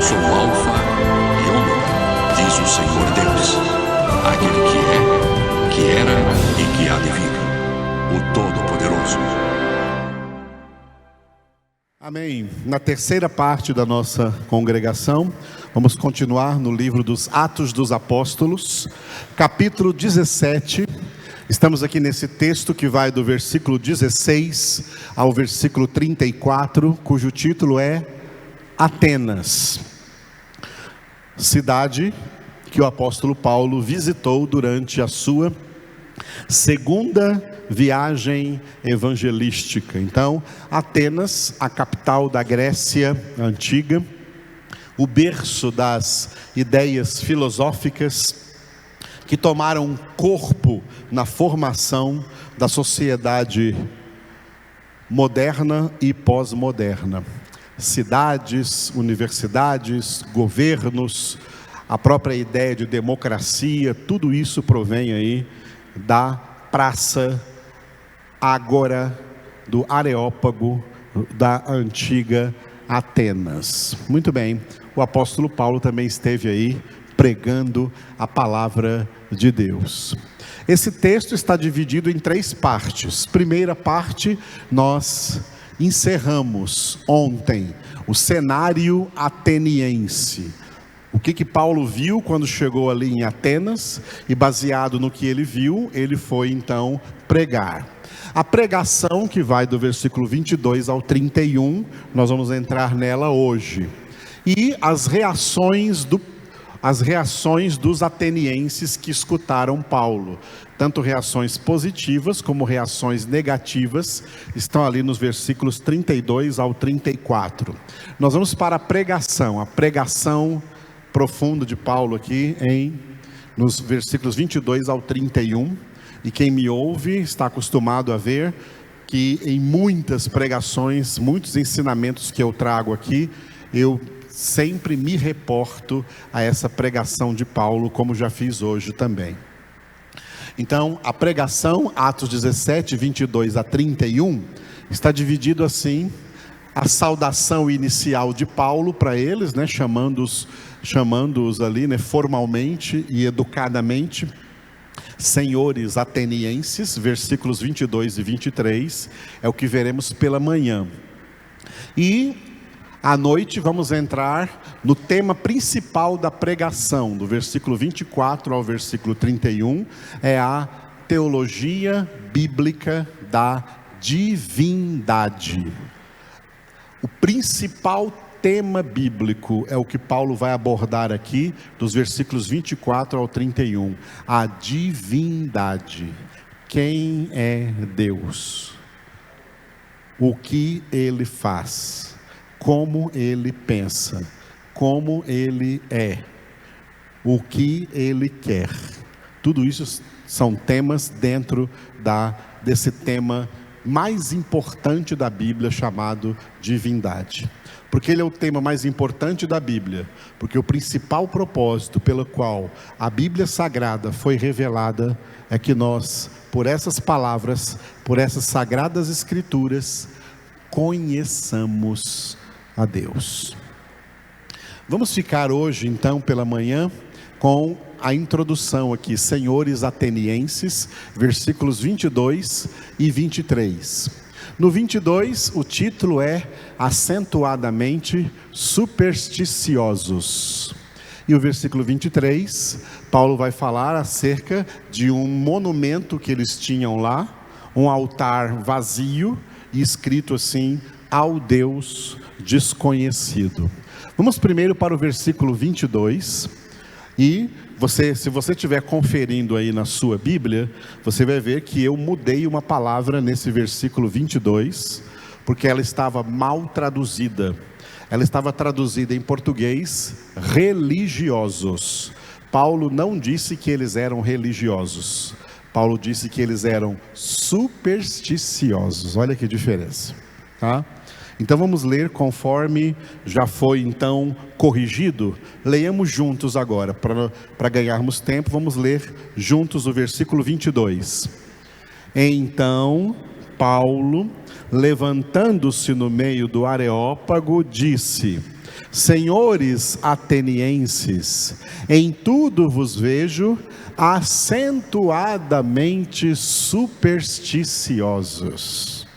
sou o Alfa e Ômega, diz o Senhor Deus, aquele que era e que há de vir, o Todo-Poderoso. Amém. Na terceira parte da nossa congregação, vamos continuar no livro dos Atos dos Apóstolos, capítulo 17. Estamos aqui nesse texto que vai do versículo 16 ao versículo 34, cujo título é Atenas, cidade que o apóstolo Paulo visitou durante a sua segunda viagem evangelística. Então, Atenas, a capital da Grécia antiga, o berço das ideias filosóficas que tomaram corpo na formação da sociedade moderna e pós-moderna. Cidades, universidades, governos, a própria ideia de democracia, tudo isso provém aí da praça Ágora, do Areópago da antiga Atenas. Muito bem, o apóstolo Paulo também esteve aí pregando a palavra de Deus. Esse texto está dividido em três partes. Primeira parte, nós encerramos ontem o cenário ateniense. O que Paulo viu quando chegou ali em Atenas, e baseado no que ele viu, ele foi então pregar. A pregação que vai do versículo 22 ao 31, nós vamos entrar nela hoje. E as reações dos atenienses que escutaram Paulo, tanto reações positivas como reações negativas, estão ali nos versículos 32 ao 34. Nós vamos para a pregação profunda de Paulo aqui nos versículos 22 ao 31. E quem me ouve está acostumado a ver que em muitas pregações, muitos ensinamentos que eu trago aqui, eu sempre me reporto a essa pregação de Paulo, como já fiz hoje também. Então, a pregação, Atos 17, 22 a 31, está dividido assim: a saudação inicial de Paulo para eles, chamando-os ali, formalmente e educadamente, senhores atenienses, versículos 22 e 23, é o que veremos pela manhã. E à noite vamos entrar no tema principal da pregação, do versículo 24 ao versículo 31, é a teologia bíblica da divindade. O principal tema bíblico é o que Paulo vai abordar aqui, dos versículos 24 ao 31, a divindade. Quem é Deus? O que Ele faz? Como Ele pensa? Como Ele é? O que Ele quer? Tudo isso são temas dentro desse tema mais importante da Bíblia, chamado divindade. Porque ele é o tema mais importante da Bíblia, porque o principal propósito pelo qual a Bíblia Sagrada foi revelada é que nós, por essas palavras, por essas sagradas escrituras, conheçamos a Deus. Vamos ficar hoje então pela manhã com a introdução aqui, senhores atenienses, versículos 22 e 23. No 22, o título é acentuadamente supersticiosos. E o versículo 23, Paulo vai falar acerca de um monumento que eles tinham lá, um altar vazio, e escrito assim: ao Deus desconhecido. Vamos primeiro para o versículo 22, e se você estiver conferindo aí na sua Bíblia, você vai ver que eu mudei uma palavra nesse versículo 22, porque ela estava mal traduzida. Ela estava traduzida em português, religiosos. Paulo não disse que eles eram religiosos. Paulo disse que eles eram supersticiosos. Olha que diferença, tá? Então vamos ler conforme já foi então corrigido. Leiamos juntos agora, para ganharmos tempo, vamos ler juntos o versículo 22. Então Paulo, levantando-se no meio do Areópago, disse: Senhores atenienses, em tudo vos vejo acentuadamente supersticiosos.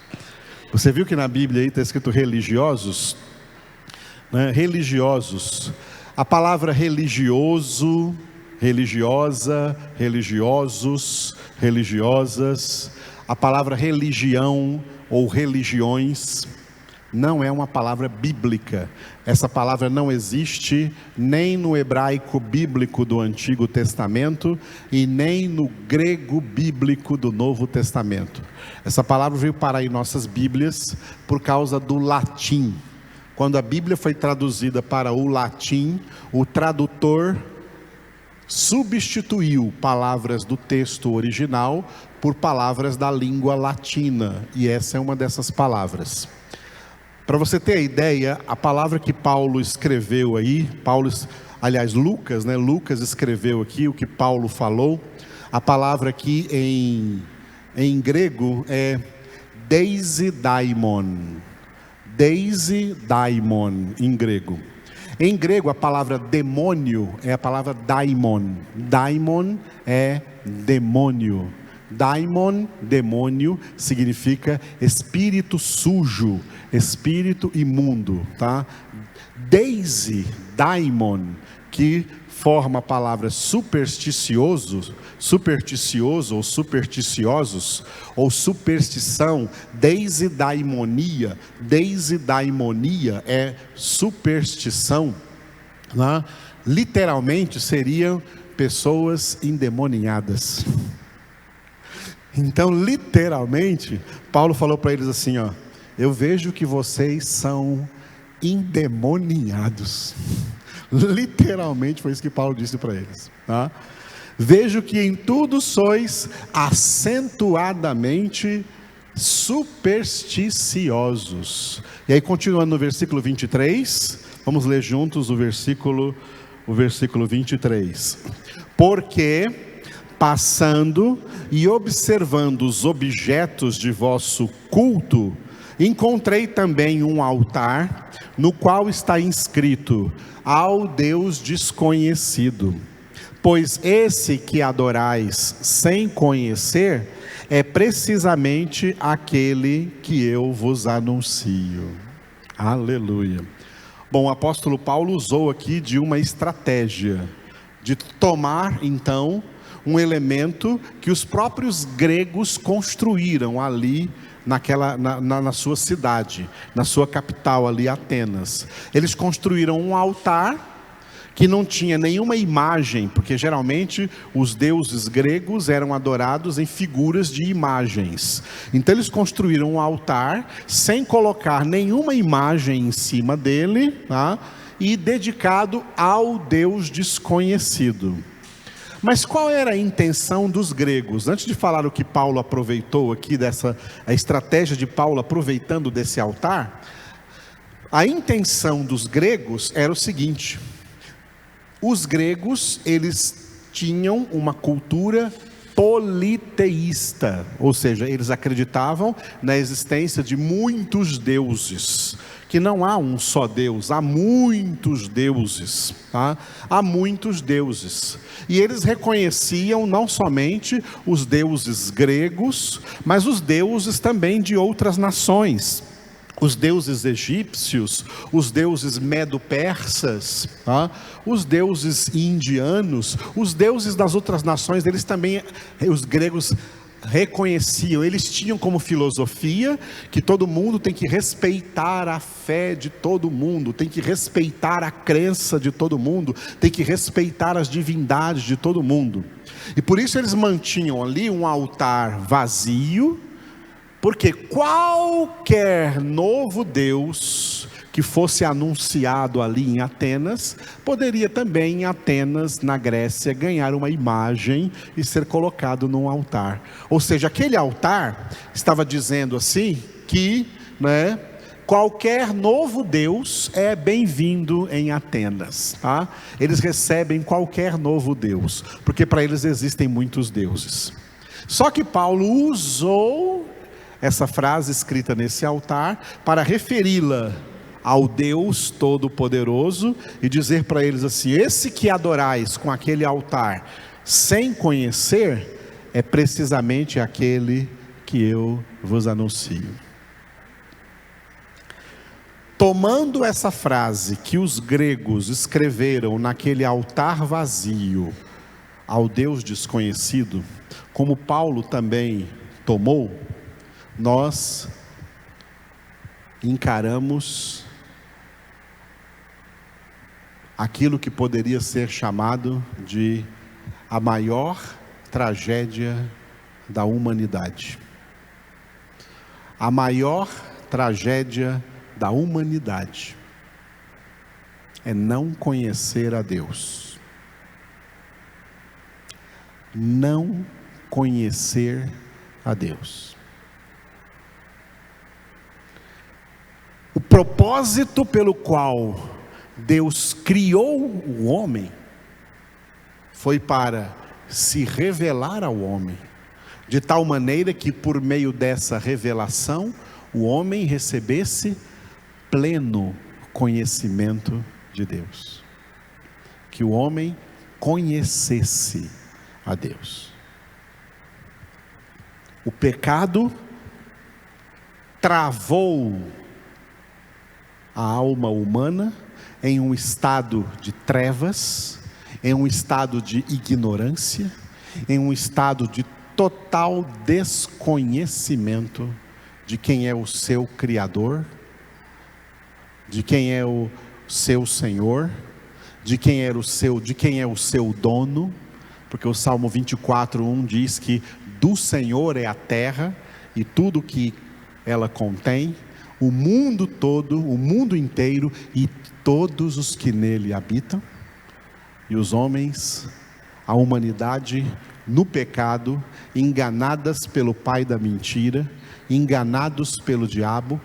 Você viu que na Bíblia aí está escrito religiosos? Né? Religiosos. A palavra religioso, religiosa, religiosos, religiosas, a palavra religião ou religiões não é uma palavra bíblica. Essa palavra não existe nem no hebraico bíblico do Antigo Testamento e nem no grego bíblico do Novo Testamento. Essa palavra veio parar em nossas Bíblias por causa do latim. Quando a Bíblia foi traduzida para o latim, o tradutor substituiu palavras do texto original por palavras da língua latina, e essa é uma dessas palavras. Para você ter a ideia, a palavra que Paulo escreveu aí, Lucas, né? Lucas escreveu aqui o que Paulo falou. A palavra aqui em grego é deisedaimon. Deisedaimon em grego. Em grego a palavra demônio é a palavra daimon. Daimon é demônio. Daimon, demônio, significa espírito sujo, espírito imundo, tá? Daimon, que forma a palavra supersticioso ou supersticiosos, ou superstição, deisedaimonia é superstição, né? Literalmente seriam pessoas endemoniadas. Então, literalmente, Paulo falou para eles assim, ó: eu vejo que vocês são endemoniados. Literalmente foi isso que Paulo disse para eles, tá? Vejo que em tudo sois acentuadamente supersticiosos. E aí, continuando no versículo 23, vamos ler juntos o versículo 23. Porque, passando e observando os objetos de vosso culto, encontrei também um altar, no qual está inscrito: ao Deus desconhecido. Pois esse que adorais sem conhecer, é precisamente aquele que eu vos anuncio. Aleluia. Bom, o apóstolo Paulo usou aqui de uma estratégia, de tomar então um elemento que os próprios gregos construíram ali na sua cidade, na sua capital ali, Atenas. Eles construíram um altar que não tinha nenhuma imagem, porque geralmente os deuses gregos eram adorados em figuras de imagens. Então eles construíram um altar sem colocar nenhuma imagem em cima dele, tá? E dedicado ao Deus desconhecido. Mas qual era a intenção dos gregos? Antes de falar o que Paulo aproveitou aqui, a estratégia de Paulo aproveitando desse altar, a intenção dos gregos era o seguinte: os gregos, eles tinham uma cultura politeísta, ou seja, eles acreditavam na existência de muitos deuses, que não há um só Deus, há muitos deuses, tá? Há muitos deuses, e eles reconheciam não somente os deuses gregos, mas os deuses também de outras nações, os deuses egípcios, os deuses medo-persas, tá? Os deuses indianos, os deuses das outras nações, eles também, os gregos reconheciam. Eles tinham como filosofia que todo mundo tem que respeitar a fé de todo mundo, tem que respeitar a crença de todo mundo, tem que respeitar as divindades de todo mundo. E por isso eles mantinham ali um altar vazio, porque qualquer novo Deus que fosse anunciado ali em Atenas, poderia também em Atenas, na Grécia, ganhar uma imagem e ser colocado num altar. Ou seja, aquele altar estava dizendo assim que, né, qualquer novo Deus é bem-vindo em Atenas, tá? Eles recebem qualquer novo Deus, porque para eles existem muitos deuses. Só que Paulo usou essa frase escrita nesse altar para referi-la ao Deus Todo-Poderoso e dizer para eles assim: esse que adorais com aquele altar sem conhecer, é precisamente aquele que eu vos anuncio. Tomando essa frase que os gregos escreveram naquele altar vazio ao Deus desconhecido, como Paulo também tomou, nós encaramos aquilo que poderia ser chamado de a maior tragédia da humanidade. A maior tragédia da humanidade é não conhecer a Deus. Não conhecer a Deus. O propósito pelo qual Deus criou o homem foi para se revelar ao homem, de tal maneira que por meio dessa revelação o homem recebesse pleno conhecimento de Deus, que o homem conhecesse a Deus. O pecado travou a alma humana em um estado de trevas, em um estado de ignorância, em um estado de total desconhecimento de quem é o seu Criador, de quem é o seu Senhor, de quem é o seu dono, porque o Salmo 24:1 diz que do Senhor é a terra e tudo que ela contém, o mundo todo, o mundo inteiro e todos os que nele habitam. E os homens, a humanidade no pecado, enganadas pelo pai da mentira, enganados pelo diabo,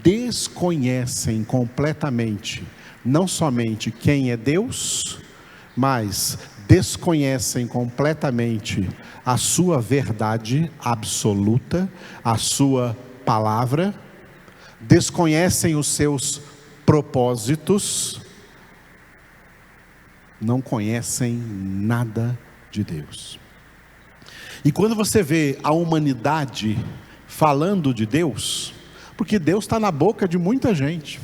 desconhecem completamente, não somente quem é Deus, mas desconhecem completamente a sua verdade absoluta, a sua palavra, desconhecem os seus propósitos, não conhecem nada de Deus. E quando você vê a humanidade falando de Deus, porque Deus está na boca de muita gente,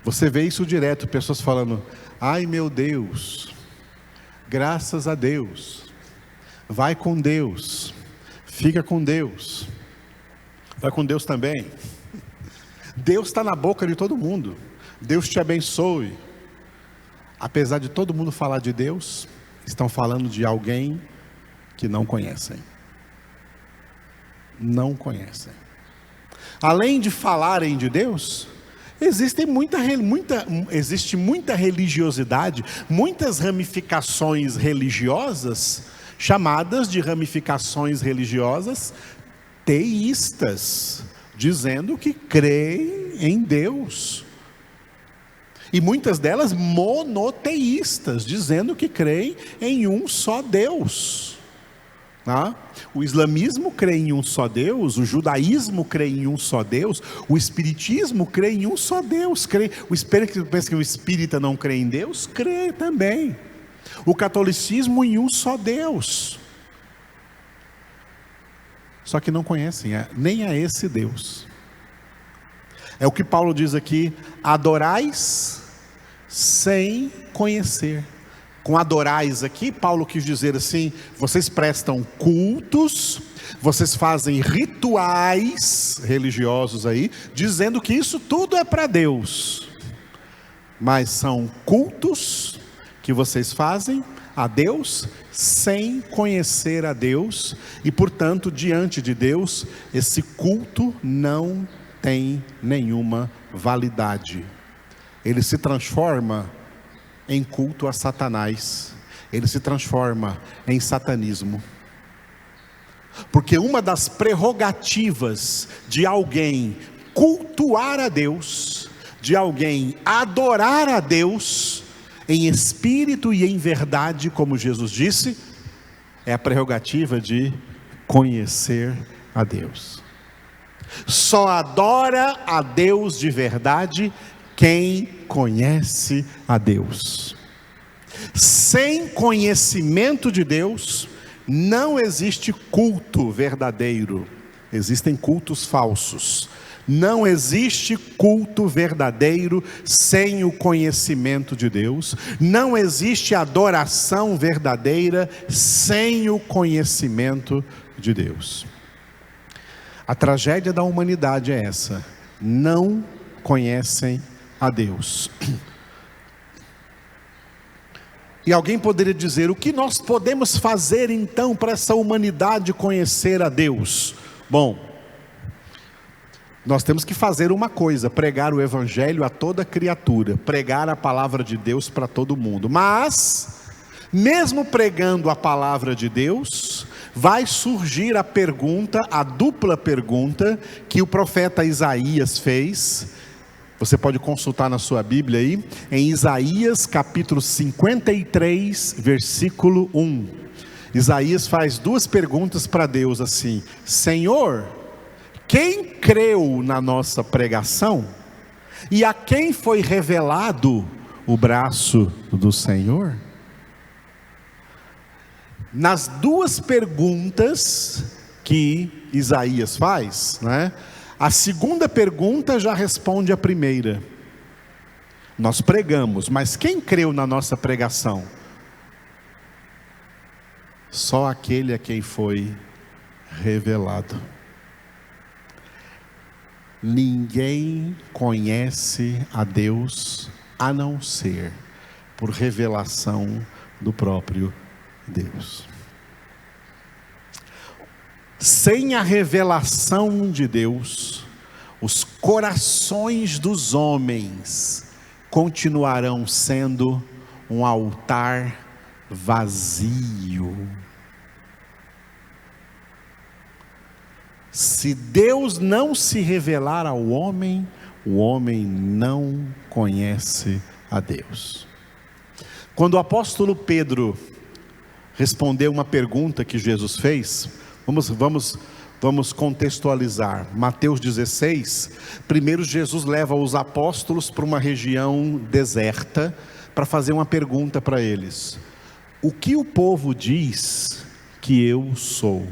você vê isso direto, pessoas falando: ai meu Deus, graças a Deus, vai com Deus, fica com Deus, vai com Deus também. Deus está na boca de todo mundo. Deus te abençoe. Apesar de todo mundo falar de Deus, estão falando de alguém que não conhecem. Não conhecem. Além de falarem de Deus, existe muita religiosidade, muitas ramificações religiosas, chamadas de ramificações religiosas teístas, dizendo que creem em Deus. E muitas delas monoteístas, dizendo que creem em um só Deus. O islamismo crê em um só Deus, o judaísmo crê em um só Deus, o espiritismo crê em um só Deus. Pensa que o espírita não crê em Deus? Crê também. O catolicismo em um só Deus. Só que não conhecem nem a esse Deus. É o que Paulo diz aqui: adorais sem conhecer. Com adorais aqui, Paulo quis dizer assim: vocês prestam cultos, vocês fazem rituais religiosos aí, dizendo que isso tudo é para Deus. Mas são cultos que vocês fazem a Deus sem conhecer a Deus, e portanto, diante de Deus, esse culto não tem nenhuma validade. Ele se transforma em culto a Satanás, ele se transforma em satanismo. Porque uma das prerrogativas de alguém cultuar a Deus, de alguém adorar a Deus em espírito e em verdade, como Jesus disse, é a prerrogativa de conhecer a Deus. Só adora a Deus de verdade quem conhece a Deus. Sem conhecimento de Deus, não existe culto verdadeiro. Existem cultos falsos. Não existe culto verdadeiro sem o conhecimento de Deus. Não existe adoração verdadeira sem o conhecimento de Deus. A tragédia da humanidade é essa: não conhecem a Deus. E alguém poderia dizer: o que nós podemos fazer então para essa humanidade conhecer a Deus? Bom, nós temos que fazer uma coisa: pregar o evangelho a toda criatura, pregar a palavra de Deus para todo mundo. Mas, mesmo pregando a palavra de Deus, vai surgir a pergunta, a dupla pergunta que o profeta Isaías fez. Você pode consultar na sua Bíblia aí, em Isaías capítulo 53, versículo 1. Isaías faz duas perguntas para Deus assim: Senhor, quem creu na nossa pregação? E a quem foi revelado o braço do Senhor? Nas duas perguntas que Isaías faz, né? A segunda pergunta já responde a primeira. Nós pregamos, mas quem creu na nossa pregação? Só aquele a quem foi revelado. Ninguém conhece a Deus a não ser por revelação do próprio Deus. Sem a revelação de Deus, os corações dos homens continuarão sendo um altar vazio. Se Deus não se revelar ao homem, o homem não conhece a Deus. Quando o apóstolo Pedro respondeu uma pergunta que Jesus fez, vamos contextualizar. Mateus 16, primeiro Jesus leva os apóstolos para uma região deserta, para fazer uma pergunta para eles: o que o povo diz que eu sou?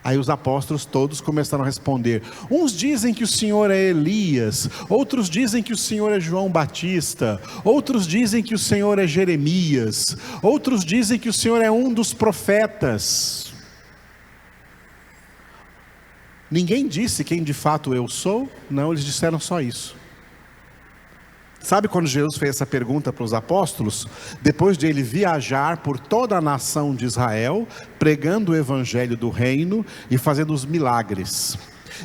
Aí os apóstolos todos começaram a responder. Uns dizem que o Senhor é Elias, outros dizem que o Senhor é João Batista, outros dizem que o Senhor é Jeremias, outros dizem que o Senhor é um dos profetas. Ninguém disse quem de fato eu sou? Não, eles disseram só isso. Sabe quando Jesus fez essa pergunta para os apóstolos? Depois de ele viajar por toda a nação de Israel, pregando o evangelho do reino e fazendo os milagres.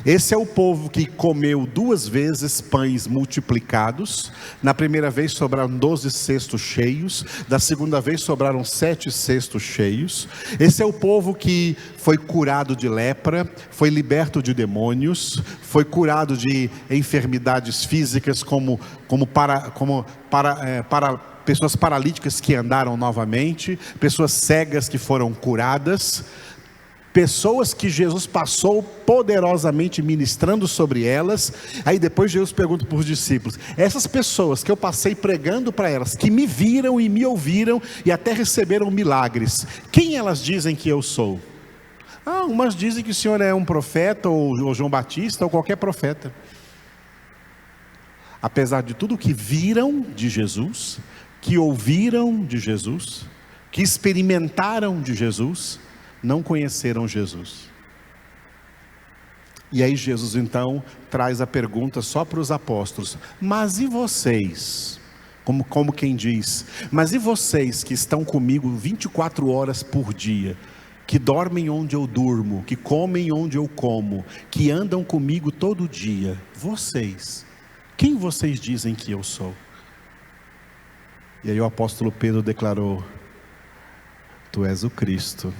Esse é o povo que comeu 2 vezes pães multiplicados. Na primeira vez sobraram 12 cestos cheios. Da segunda vez sobraram 7 cestos cheios. Esse é o povo que foi curado de lepra, foi liberto de demônios, foi curado de enfermidades físicas como para pessoas paralíticas que andaram novamente, pessoas cegas que foram curadas. Pessoas que Jesus passou poderosamente ministrando sobre elas. Aí depois Jesus pergunta para os discípulos: essas pessoas que eu passei pregando para elas, que me viram e me ouviram e até receberam milagres, quem elas dizem que eu sou? Umas dizem que o Senhor é um profeta, ou João Batista, ou qualquer profeta. Apesar de tudo que viram de Jesus, que ouviram de Jesus, que experimentaram de Jesus, não conheceram Jesus. E aí Jesus então traz a pergunta só para os apóstolos: mas e vocês? Como quem diz: mas e vocês que estão comigo 24 horas por dia, que dormem onde eu durmo, que comem onde eu como, que andam comigo todo dia, vocês, quem vocês dizem que eu sou? E aí o apóstolo Pedro declarou: tu és o Cristo,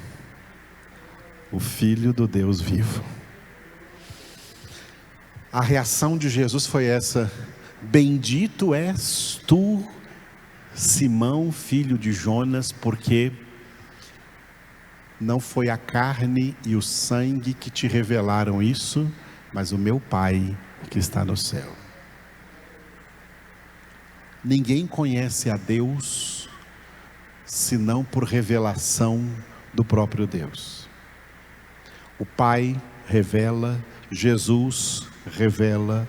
o Filho do Deus vivo. A reação de Jesus foi essa: bendito és tu, Simão, filho de Jonas, porque não foi a carne e o sangue que te revelaram isso, mas o meu Pai que está no céu. Ninguém conhece a Deus senão por revelação do próprio Deus. O Pai revela, Jesus revela,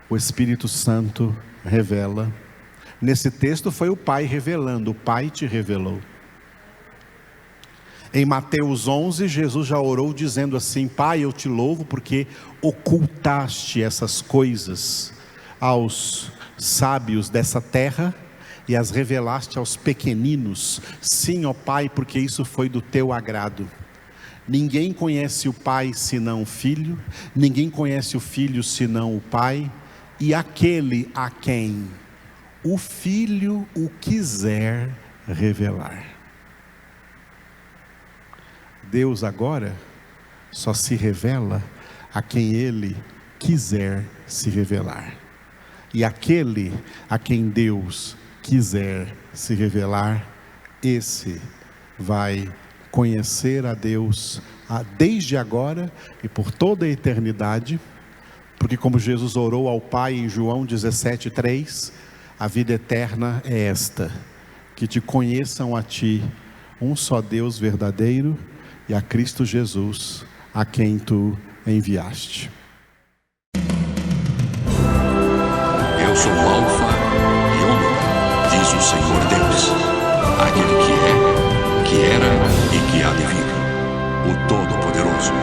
o Espírito Santo revela. Nesse texto foi o Pai revelando, o Pai te revelou. Em Mateus 11, Jesus já orou dizendo assim: Pai, eu te louvo porque ocultaste essas coisas aos sábios dessa terra e as revelaste aos pequeninos. Sim, ó Pai, porque isso foi do teu agrado. Ninguém conhece o Pai senão o Filho, ninguém conhece o Filho senão o Pai, e aquele a quem o Filho o quiser revelar. Deus agora só se revela a quem Ele quiser se revelar. E aquele a quem Deus quiser se revelar, esse vai conhecer a Deus desde agora e por toda a eternidade, porque como Jesus orou ao Pai em João 17:3, a vida eterna é esta, que te conheçam a Ti, um só Deus verdadeiro, e a Cristo Jesus, a quem Tu enviaste. Eu sou o Alfa e Ômega, diz o Senhor Deus, aquele que é, que era e que há de vir, o Todo-Poderoso.